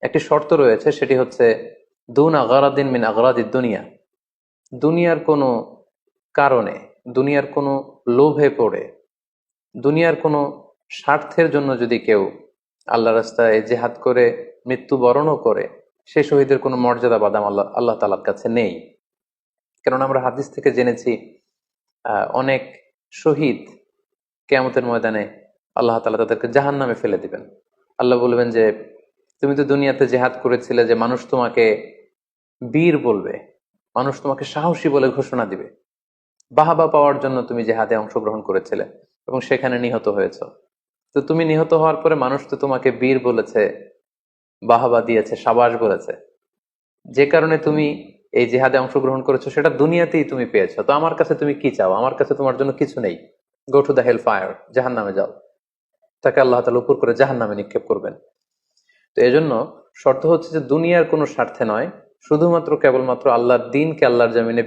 একটি শর্ত রয়েছে, সেটি হচ্ছে দুন আগারাদিন মিন আগারাদিদ দুনিয়া। দুনিয়ার কোনো কারণে, দুনিয়ার কোনো লোভে পড়ে, দুনিয়ার কোনো স্বার্থের জন্য যদি কেউ আল্লাহ রাস্তায় জেহাদ করে মৃত্যুবরণও করে, সে শহীদের কোনো মর্যাদা বাদাম আল্লাহ আল্লাহ তাআলার কাছে নেই। কারণ আমরা হাদিস থেকে জেনেছি অনেক শহীদ কিয়ামতের ময়দানে আল্লাহ তাআলা তাদেরকে জাহান্নামে ফেলে দিবেন। আল্লাহ বলবেন যে তুমি তো দুনিয়াতে জেহাদ করেছিলে, যে মানুষ তোমাকে বীর বলবে, মানুষ তোমাকে সাহসী বলে ঘোষণা দিবে, বাহাবা পাওয়ার জন্য তুমি জেহাদে অংশগ্রহণ করেছিলে এবং সেখানে নিহত হয়েছ। তো তুমি নিহত হওয়ার পরে মানুষ তো তোমাকে বীর বলেছে, বাহাবা দিয়েছে, সাবাস বলেছে, যে কারণে তুমি এই জিহাদে অংশগ্রহণ করেছো সেটা দুনিয়াতেই তুমি পেয়েছো। তো আমার কাছে তুমি কি চাও? আমার কাছে তোমার জন্য কিছু নেই। Go to the hell fire, জাহান নামে যাও। তাকে আল্লাহ তাআলা উপর করে জাহান নামে নিক্ষেপ করবেন। তো এজন্য শর্ত হচ্ছে যে দুনিয়ার কোনো স্বার্থে নয়, শুধুমাত্র কেবলমাত্র আল্লাহর দিনকে আল্লাহর জমিনে